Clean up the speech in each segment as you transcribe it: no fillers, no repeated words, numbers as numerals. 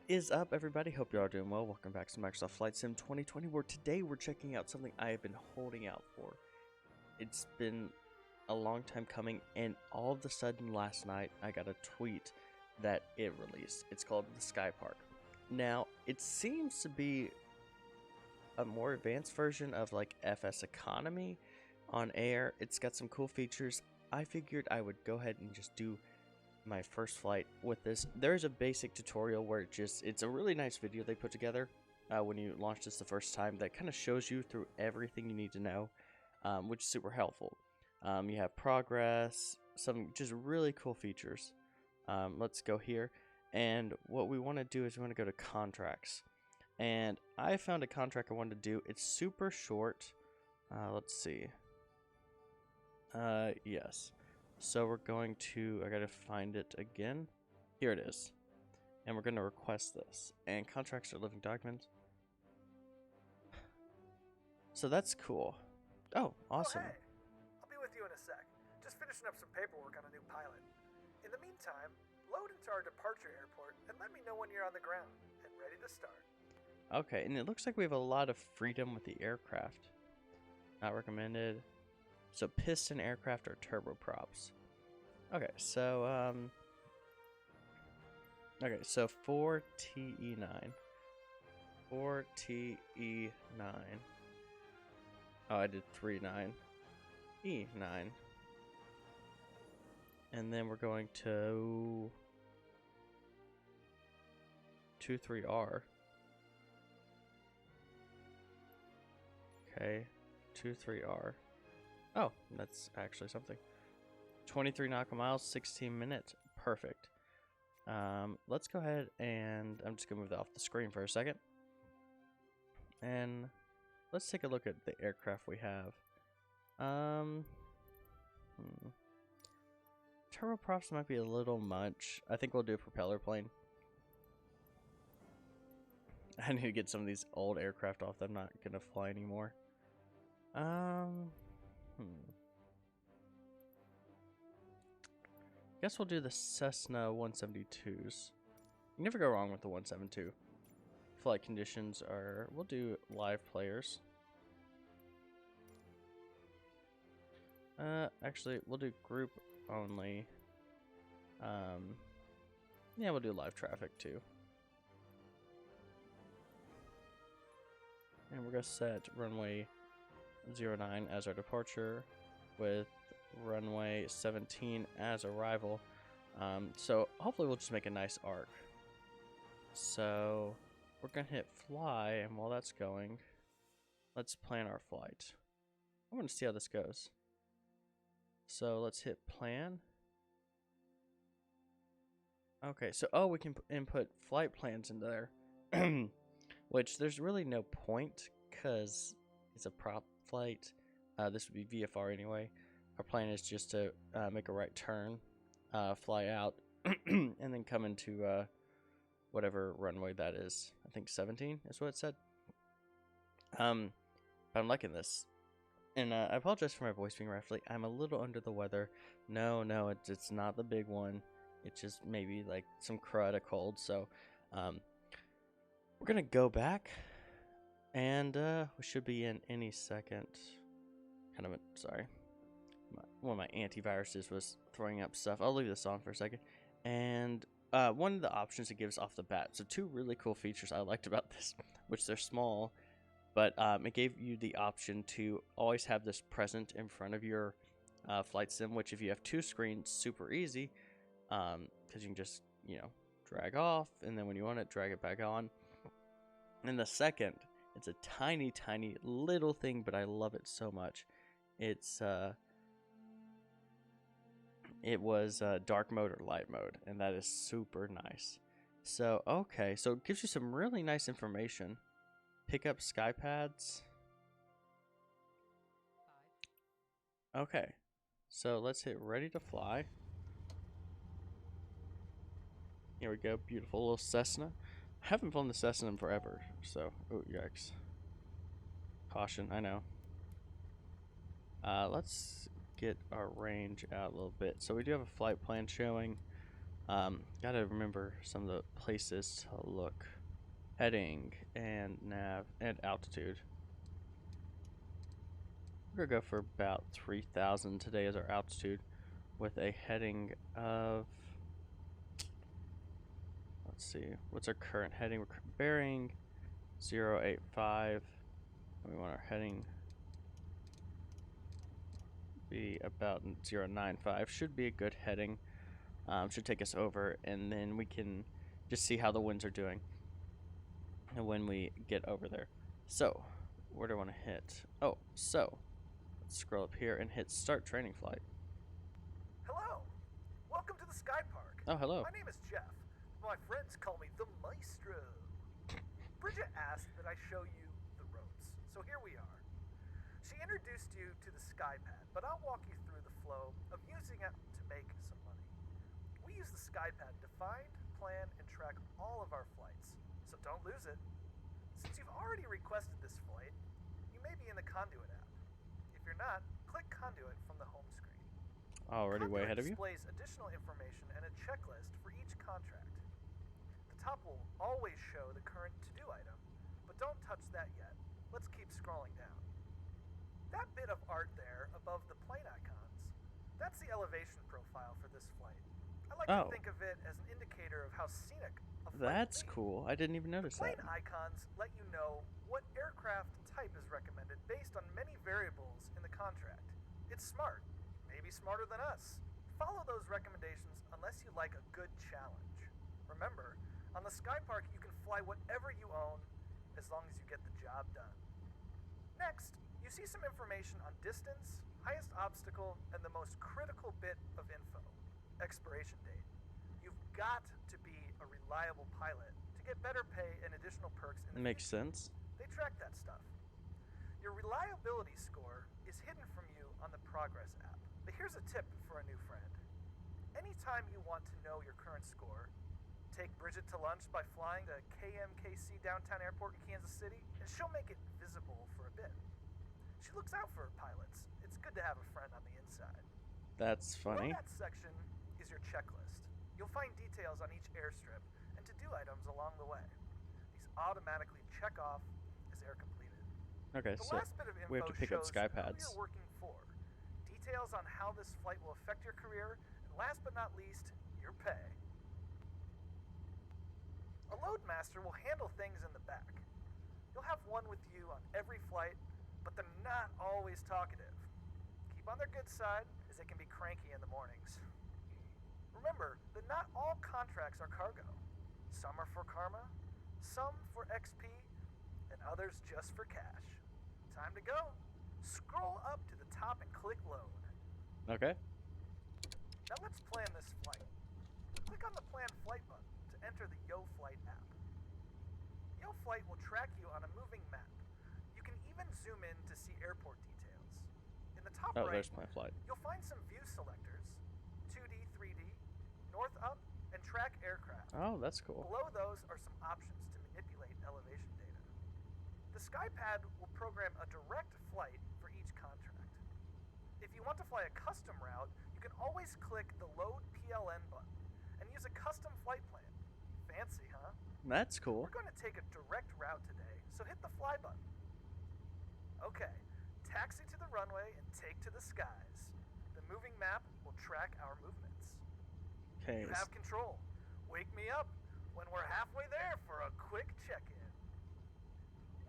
Is up, everybody? Hope you all are doing well. Welcome back to Microsoft Flight Sim 2020, where today we're checking out something I have been holding out for. It's been a long time coming, and all of a sudden last night I got a tweet that it released. It's called the Skypark. Now, it seems to be a more advanced version of like FS Economy on air. It's got some cool features. I figured I would go ahead and just do my first flight with this. There's a basic tutorial where it's a really nice video they put together when you launch this the first time that kind of shows you through everything you need to know, which is super helpful. You have progress, some just really cool features. Let's go here, and what we want to do is we want to go to contracts, and I found a contract I wanted to do. It's super short. Let's see. Yes. So we're going to, I gotta find it again. Here it is. And we're gonna request this. And contracts are living documents. So that's cool. Oh, awesome. Oh, hey. I'll be with you in a sec. Just finishing up some paperwork on a new pilot. In the meantime, load into our departure airport and let me know when you're on the ground and ready to start. Okay, and it looks like we have a lot of freedom with the aircraft. Not recommended. So piston aircraft or turboprops. Okay, so 4TE9. 4TE9. Oh, I did 39. E9. And then we're going to 23R. Okay, 23R. Oh, that's actually something. 23 nautical miles, 16 minutes. Perfect. Let's go ahead and I'm just going to move that off the screen for a second. And let's take a look at the aircraft we have. Turboprops might be a little much. I think we'll do a propeller plane. I need to get some of these old aircraft off that I'm not going to fly anymore. Guess we'll do the Cessna 172s. You never go wrong with the 172. Flight conditions are, we'll do live players. Actually, we'll do group only. Yeah, we'll do live traffic too. And we're gonna set runway 09 as our departure with runway 17 as arrival. So hopefully we'll just make a nice arc. So we're gonna hit fly, and while that's going, let's plan our flight. I want to see how this goes. So let's hit plan. Okay, so we can input flight plans into there, which there's really no point because it's a prop flight. This would be VFR anyway. Our plan is just to make a right turn, fly out, and then come into whatever runway that is. I think 17 is what it said. But I'm liking this. And I apologize for my voice being roughly. I'm a little under the weather. No, it's not the big one. It's just maybe like some crud, a cold. So we're going to go back. And we should be in any second. Sorry. One of my antiviruses was throwing up stuff. I'll leave this on for a second. And one of the options it gives off the bat. So two really cool features I liked about this, which they're small, but it gave you the option to always have this present in front of your flight sim, which if you have two screens, super easy, because you can just, drag off, and then when you want it, drag it back on. And the second, it's a tiny, tiny little thing, but I love it so much. It was dark mode or light mode, and that is super nice. So, okay, so it gives you some really nice information. Pick up skypads. Okay, so let's hit ready to fly. Here we go, beautiful little Cessna. I haven't flown the Cessna in forever, so, oh, yikes. Caution, I know. Let's get our range out a little bit. So we do have a flight plan showing. Gotta remember some of the places to look. Heading and nav and altitude. We're gonna go for about 3,000 today as our altitude, with a heading of, let's see, what's our current heading? We're bearing 085. And we want our heading be about 095. Should be a good heading. Should take us over, and then we can just see how the winds are doing and when we get over there. So, where do I want to hit? Oh, so let's scroll up here and hit start training flight. Hello! Welcome to the Skypark. Oh, hello. My name is Jeff. My friends call me the Maestro. Bridget asked that I show you the ropes, so here we are. She introduced you to the Skypad, but I'll walk you through the flow of using it to make some money. We use the Skypad to find, plan, and track all of our flights, so don't lose it. Since you've already requested this flight, you may be in the Conduit app. If you're not, click Conduit from the home screen. Already way ahead of you. Displays additional information and a checklist for each contract. The top will always show the current to-do item, but don't touch that yet. Let's keep scrolling down. That bit of art there above the plane icons, that's the elevation profile for this flight. I like to think of it as an indicator of how scenic a flight That's will be. cool. I didn't even notice Plane that. icons let you know what aircraft type is recommended based on many variables in the contract. It's smart, maybe smarter than us. Follow those recommendations unless you like a good challenge. Remember, on the Skypark you can fly whatever you own as long as you get the job done. Next, you see some information on distance, highest obstacle, and the most critical bit of info, expiration date. You've got to be a reliable pilot to get better pay and additional perks in the Makes future. sense. They track that stuff. Your reliability score is hidden from you on the Progress app. But here's a tip for a new friend. Anytime you want to know your current score, take Bridget to lunch by flying to KMKC Downtown Airport in Kansas City, and she'll make it visible for a bit. She looks out for her pilots. It's good to have a friend on the inside. That's funny. Below that section is your checklist. You'll find details on each airstrip and to-do items along the way. These automatically check off as air completed. Okay, The so last bit of info we have to pick up shows who Skypads. you're working for, details on how this flight will affect your career, and last but not least, your pay. A loadmaster will handle things in the back. You'll have one with you on every flight, but they're not always talkative. Keep on their good side, as they can be cranky in the mornings. Remember that not all contracts are cargo. Some are for karma, some for XP, and others just for cash. Time to go. Scroll up to the top and click load. Okay. Now let's plan this flight. Click on the Plan Flight button to enter the YoFlight app. YoFlight will track you on a moving map. You can even zoom in to see airport details. In the top Oh, right, there's my flight. you'll find some view selectors, 2D, 3D, north up, and track aircraft. Oh, that's cool. Below those are some options to manipulate elevation data. The Skypad will program a direct flight for each contract. If you want to fly a custom route, you can always click the Load PLN button and use a custom flight plan. Fancy, huh? That's cool. We're going to take a direct route today, so hit the fly button. Okay, taxi to the runway and take to the skies. The moving map will track our movements. Okay. You have control. Wake me up when we're halfway there for a quick check-in.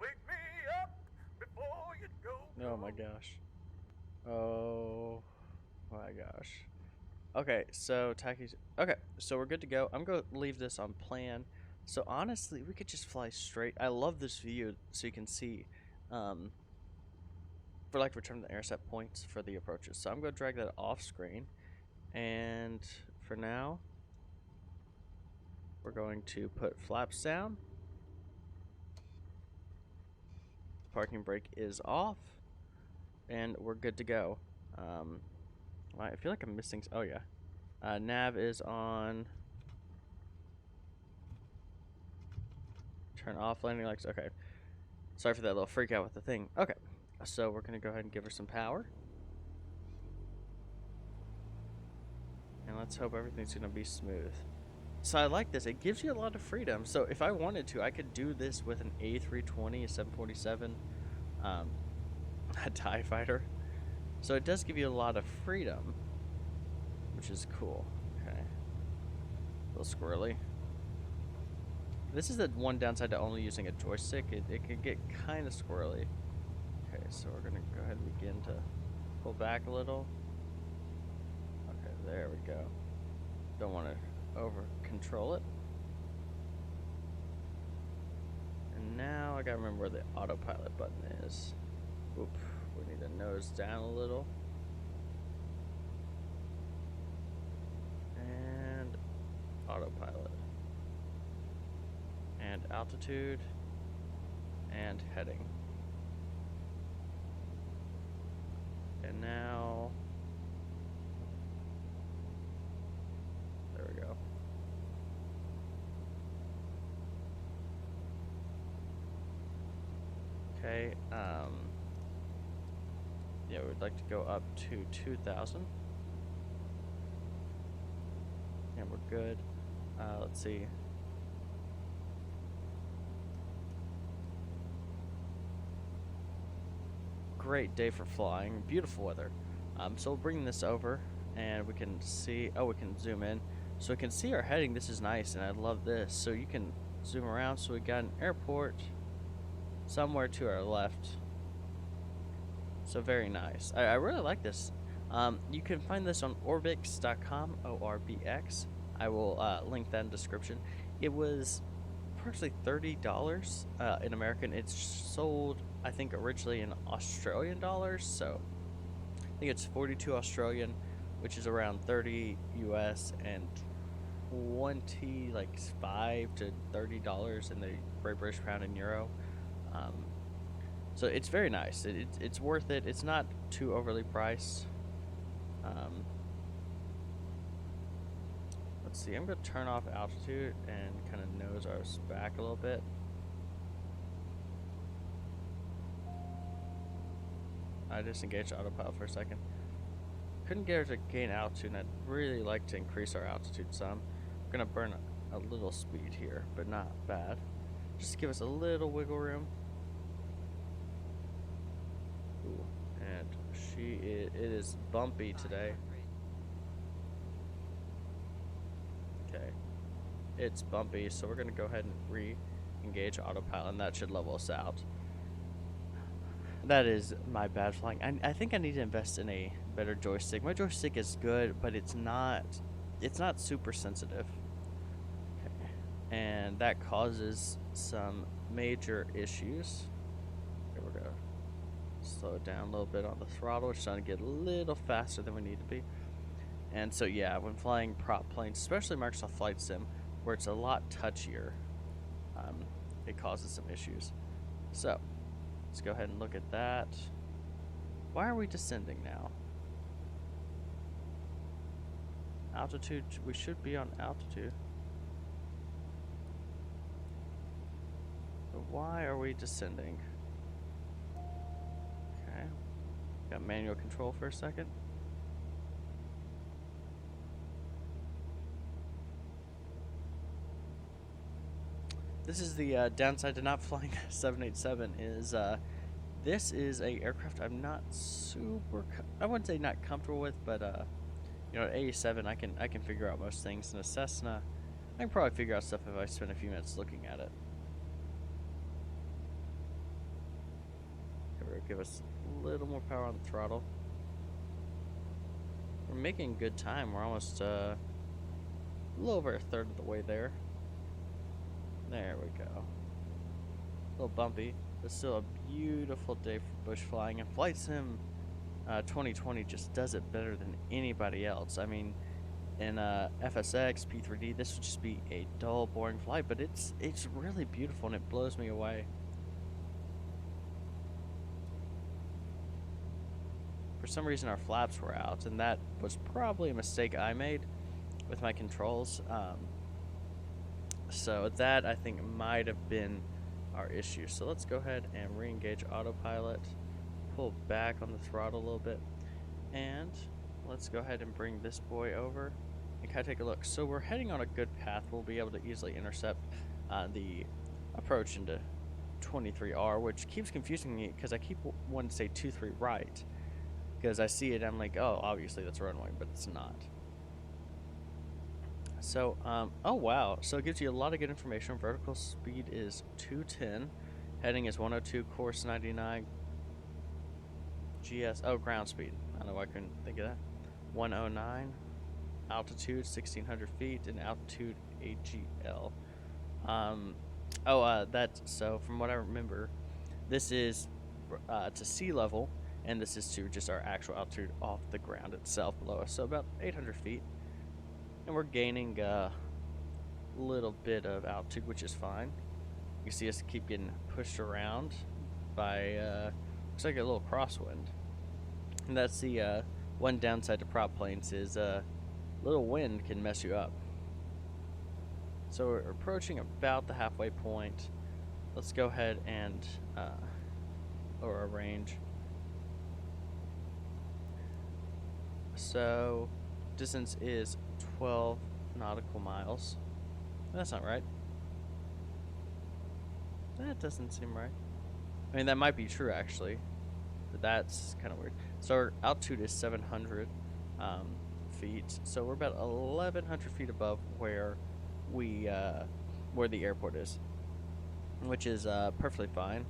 Wake me up before you go. Oh my gosh. Oh my gosh. Okay, so Taki's. Okay, so we're good to go. I'm going to leave this on plan. So honestly, we could just fly straight. I love this view so you can see for like return the intercept points for the approaches. So I'm going to drag that off screen. And for now, we're going to put flaps down. Parking brake is off. And we're good to go. I feel like I'm missing. Oh, yeah. Nav is on. Turn off landing lights. Okay. Sorry for that little freak out with the thing. Okay. So we're going to go ahead and give her some power. And let's hope everything's gonna be smooth. So I like this. It gives you a lot of freedom. So if I wanted to, I could do this with an A320, a 747, a TIE fighter. So it does give you a lot of freedom, which is cool. Okay. A little squirrely. This is the one downside to only using a joystick. It can get kind of squirrely. Okay, so we're going to go ahead and begin to pull back a little. Okay, there we go. Don't want to over control it. And now I got to remember where the autopilot button is. Oop, we need to nose down a little. And autopilot. And altitude. And heading. And now, there we go. Okay, yeah, we'd like to go up to 2,000. And we're good. Let's see. Great day for flying, beautiful weather. So we'll bring this over and we can see, we can zoom in. So we can see our heading. This is nice and I love this. So you can zoom around. So we got an airport somewhere to our left. So very nice. I really like this. You can find this on orbx.com, ORBX. I will link that in the description. It was approximately $30 in American. It's sold, I think, originally in Australian dollars, so I think it's 42 Australian, which is around 30 US and 20, like $5 to $30 in the Great British Pound and Euro. So it's very nice. It's worth it. It's not too overly priced. Let's see. I'm going to turn off altitude and kind of nose ours back a little bit. I disengaged autopilot for a second. Couldn't get her to gain altitude, and I'd really like to increase our altitude some. We're going to burn a little speed here, but not bad. Just to give us a little wiggle room. Ooh, and it is bumpy today. Okay, it's bumpy, so we're going to go ahead and re-engage autopilot, and that should level us out. That is my bad flying. I think I need to invest in a better joystick. My joystick is good, but it's not super sensitive. Okay. And that causes some major issues. Okay, we're gonna slow it down a little bit on the throttle. We're trying to get a little faster than we need to be. And so yeah, when flying prop planes, especially Microsoft Flight Sim, where it's a lot touchier, it causes some issues. So let's go ahead and look at that. Why are we descending now? Altitude, we should be on altitude. But why are we descending? Okay. Got manual control for a second. This is the downside to not flying 787 is this is a aircraft I'm not super, I wouldn't say not comfortable with, but you know, at 87 I can figure out most things. In a Cessna, I can probably figure out stuff if I spend a few minutes looking at it. Okay, give us a little more power on the throttle. We're making good time. We're almost a little over a third of the way there. There we go. A little bumpy, but still a beautiful day for bush flying. And Flight Sim 2020 just does it better than anybody else. I mean, in FSX, P3D, this would just be a dull, boring flight, but it's really beautiful and it blows me away. For some reason, our flaps were out, and that was probably a mistake I made with my controls. So that, I think, might have been our issue. So let's go ahead and re-engage autopilot, pull back on the throttle a little bit, and let's go ahead and bring this boy over and kind of take a look. So we're heading on a good path. We'll be able to easily intercept the approach into 23R, which keeps confusing me because I keep wanting to say 23 right, because I see it, I'm like, oh, obviously that's runway, but it's not. So, oh wow, so it gives you a lot of good information. Vertical speed is 210, heading is 102, course 99, GS, oh, ground speed, I don't know why I couldn't think of that, 109, altitude 1600 feet, and altitude AGL. So from what I remember, this is to sea level, and this is to just our actual altitude off the ground itself below us, so about 800 feet. And we're gaining a little bit of altitude, which is fine. You see us keep getting pushed around by, looks like a little crosswind. And that's the one downside to prop planes is a little wind can mess you up. So we're approaching about the halfway point. Let's go ahead and lower our range. So distance is 12 nautical miles. That's not right. That doesn't seem right. I mean, that might be true actually, but that's kind of weird. So our altitude is 700 feet. So we're about 1,100 feet above where the airport is, which is perfectly fine.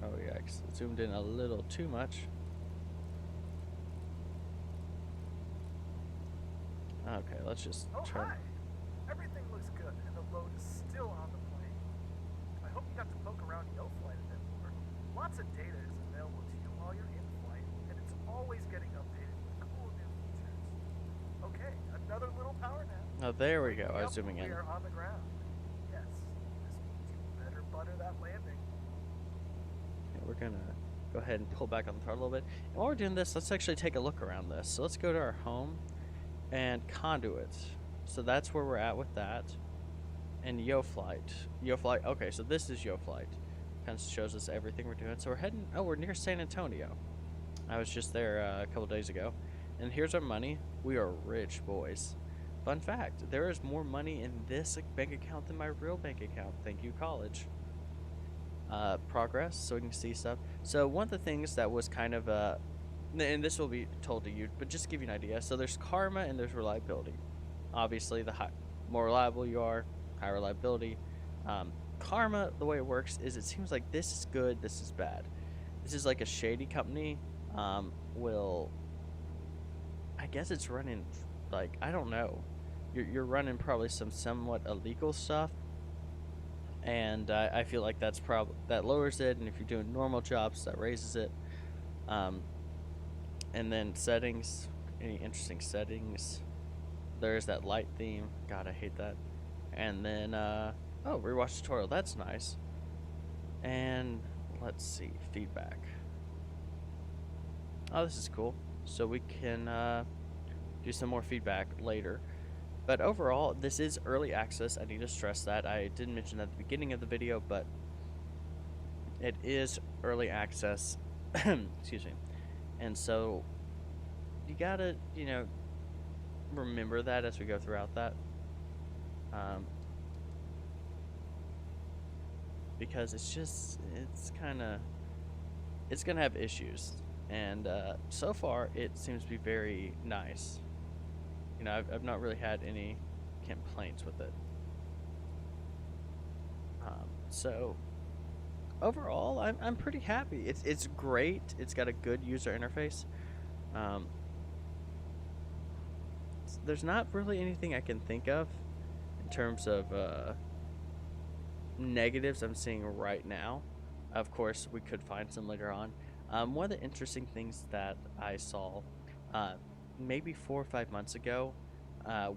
Oh yeah, I zoomed in a little too much. Okay, let's just try. Hi. Everything looks good, and the load is still on the plane. I hope you got to poke around YoFlight a bit more. Lots of data is available to you while you're in flight, and it's always getting updated with cool new features. Okay, another little power nap. Oh, there we go. I was zooming in. We are on the ground. Yes, this means you better butter that landing. Okay, we're gonna go ahead and pull back on the throttle a little bit. And while we're doing this, let's actually take a look around this. So let's go to our home and conduit. So that's where we're at with that. And YoFlight. Okay, so this is YoFlight. Kind of shows us everything we're doing. So we're heading. Oh, we're near San Antonio. I was just there a couple days ago. And here's our money. We are rich boys. Fun fact: there is more money in this bank account than my real bank account. Thank you, college. Progress, so we can see stuff. So one of the things that was kind of and this will be told to you, but just to give you an idea. So there's karma and there's reliability. Obviously, the more reliable you are, higher reliability. Karma, the way it works is it seems like this is good, this is bad. This is like a shady company I guess it's running, like, I don't know. You're running probably some somewhat illegal stuff. And I feel like that lowers it, and if you're doing normal jobs, that raises it. And then settings, any interesting settings? There's that light theme. God, I hate that. And then, oh, rewatch tutorial. That's nice. And let's see, feedback. Oh, this is cool. So we can do some more feedback later. But overall, this is early access. I need to stress that. I didn't mention that at the beginning of the video, but it is early access. Excuse me. And so you gotta, remember that as we go throughout that. Because it's gonna have issues. And so far, it seems to be very nice. I've not really had any complaints with it. So overall, I'm pretty happy. It's great. It's got a good user interface. There's not really anything I can think of in terms of negatives I'm seeing right now. Of course, we could find some later on. One of the interesting things that I saw maybe 4 or 5 months ago,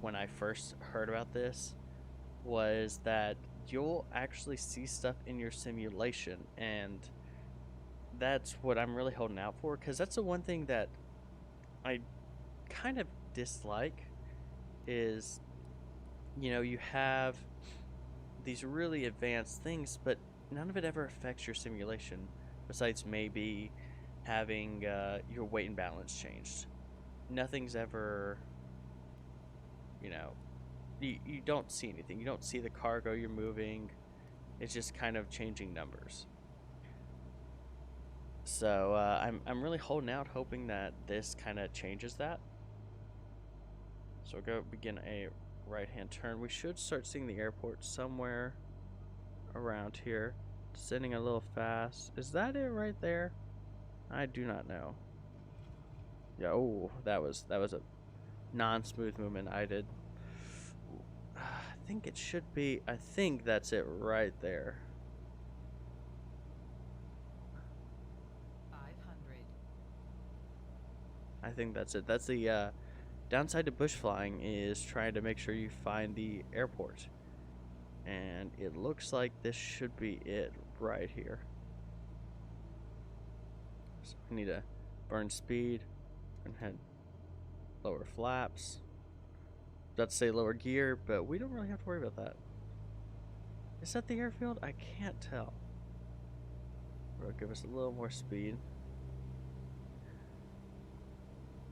when I first heard about this, was that you'll actually see stuff in your simulation, and that's what I'm really holding out for, because that's the one thing that I kind of dislike is, you have these really advanced things, but none of it ever affects your simulation, besides maybe having your weight and balance changed. Nothing's ever, you know, you don't see anything. You don't see the cargo you're moving. It's just kind of changing numbers. So I'm really holding out, hoping that this kind of changes that. So we'll go begin a right-hand turn. We should start seeing the airport somewhere around here. Descending a little fast. Is that it right there? I do not know. Yeah, oh, that was a non-smooth movement I did. I think it should be. I think that's it right there. 500. I think that's it. That's the downside to bush flying, is trying to make sure you find the airport. And it looks like this should be it right here. So we need to burn speed and head lower flaps. About to say lower gear, but we don't really have to worry about that. Is that the airfield? I can't tell. It'll give us a little more speed.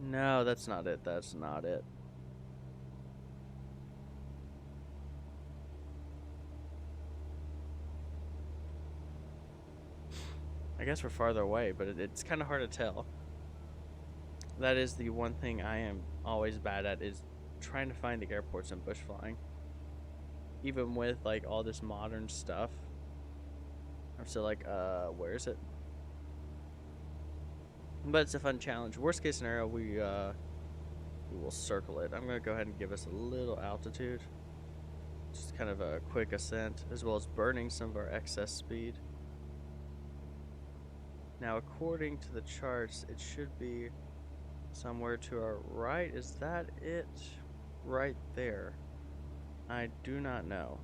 No, that's not it. That's not it. I guess we're farther away, but it's kind of hard to tell. That is the one thing I am always bad at, is trying to find the airports in bush flying. Even with like all this modern stuff, I'm still like, where is it? But it's a fun challenge. Worst case scenario, we will circle it. I'm gonna go ahead and give us a little altitude, just kind of a quick ascent, as well as burning some of our excess speed. Now, according to the charts, it should be somewhere to our right. Is that it? Right there. I do not know.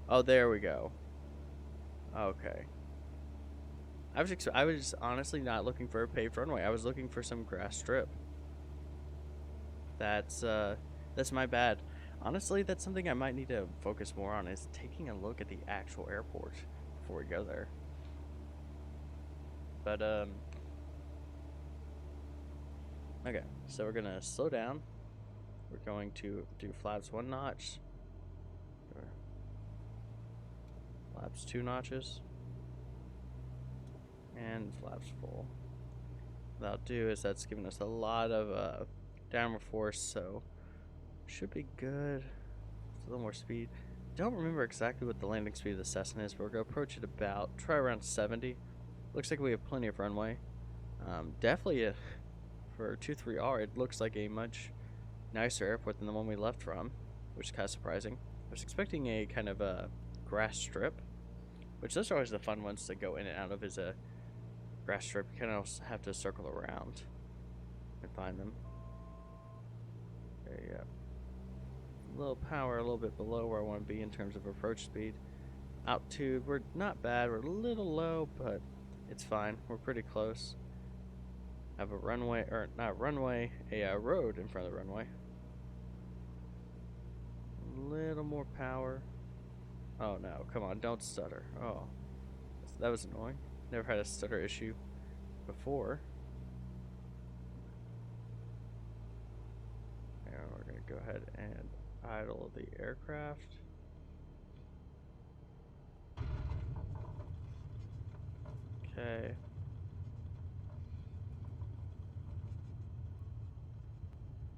Oh, there we go. Okay. I was honestly not looking for a paved runway. I was looking for some grass strip. That's my bad. Honestly, that's something I might need to focus more on, is taking a look at the actual airport before we go there. But okay, so we're gonna slow down. We're going to do flaps 1 notch, or flaps 2 notches, and flaps full. What that'll do is that's giving us a lot of downward force, so should be good. It's a little more speed. Don't remember exactly what the landing speed of the Cessna is, but we're gonna approach it try around 70. Looks like we have plenty of runway. Definitely for 23R, it looks like a much nicer airport than the one we left from, which is kind of surprising. I was expecting a kind of a grass strip, which those are always the fun ones to go in and out of, is a grass strip. You kind of have to circle around and find them. There you go. A little power, a little bit below where I want to be in terms of approach speed. Altitude, we're not bad. We're a little low, but it's fine. We're pretty close. Have a runway, or not runway, a road in front of the runway. A little more power. Oh no, come on, don't stutter. Oh, that was annoying. Never had a stutter issue before. And we're gonna go ahead and idle the aircraft. Okay.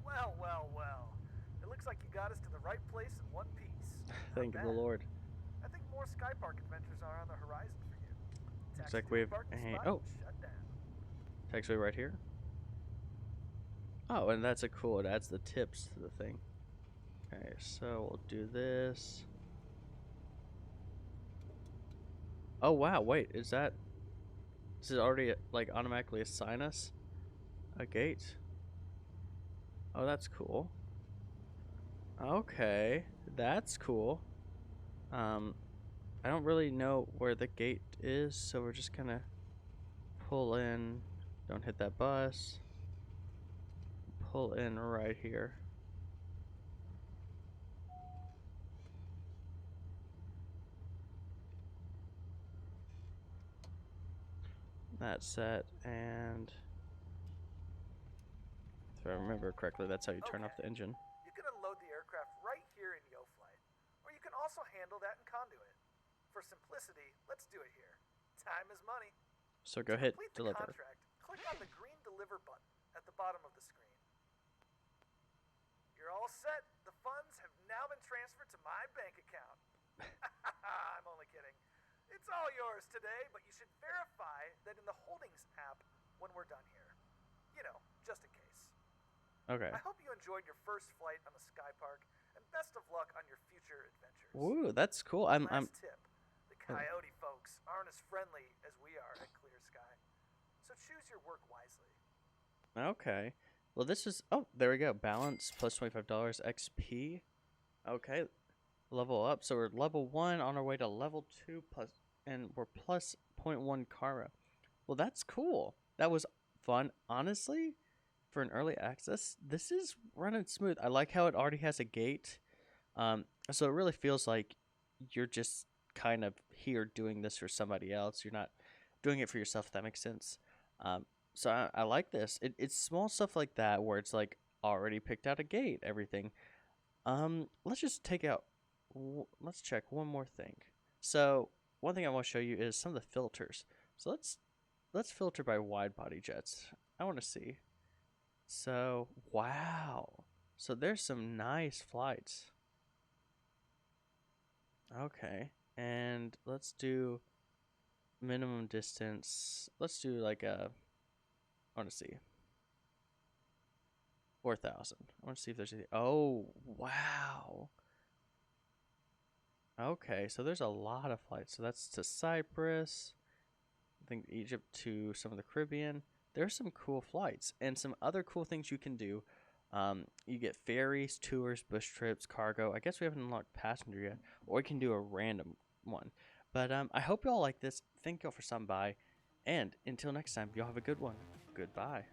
Well, well, well. It looks like you got us to the right place in one piece. Thank Not the bad. Lord. I think more Skypark adventures are on the horizon for you. Looks Taxi like to we a have parking a spot and shut down. taxiway right here. Oh, and that's a cool. It adds the tips to the thing. Okay, so we'll do this. Oh wow, wait, does it already like automatically assign us a gate? Oh, that's cool. Okay, that's cool. I don't really know where the gate is, so we're just gonna pull in. Don't hit that bus. Pull in right here. that set, and if I remember correctly, that's how you turn off the engine. You can unload the aircraft right here in YoFlight, or you can also handle that in Conduit. For simplicity, let's do it here. Time is money. So go hit Complete the deliver. contract, click on the green deliver button at the bottom of the screen. You're all set. The funds have now been transferred to my bank account. I'm only kidding. It's all yours today, but you should verify that in the holdings app when we're done here. You know, just in case. Okay. I hope you enjoyed your first flight on the Skypark, and best of luck on your future adventures. Ooh, that's cool. I'm Tip. The Coyote folks aren't as friendly as we are at Clear Sky, so choose your work wisely. Okay. Well, this is... Oh, there we go. Balance plus $25 XP. Okay. Level up. So we're level 1 on our way to level 2 plus... And we're plus 0.1 Kara. Well, that's cool. That was fun. Honestly, for an early access, this is running smooth. I like how it already has a gate. So it really feels like you're just kind of here doing this for somebody else. You're not doing it for yourself, if that makes sense. So I like this. It's small stuff like that where it's like already picked out a gate, everything. Let's just take out, let's check one more thing. So one thing I want to show you is some of the filters. So let's filter by wide body jets. I want to see. So, wow. So there's some nice flights. Okay. And let's do minimum distance. Let's do like a, I want to see. 4,000. I want to see if there's any. Oh, wow. Okay, so there's a lot of flights. So that's to Cyprus, I think Egypt, to some of the Caribbean. There's some cool flights and some other cool things you can do. You get ferries, tours, bush trips, cargo. I guess we haven't unlocked passenger yet, or we can do a random one. But I hope you all like this. Thank y'all for stopping by, and until next time, y'all have a good one. Goodbye.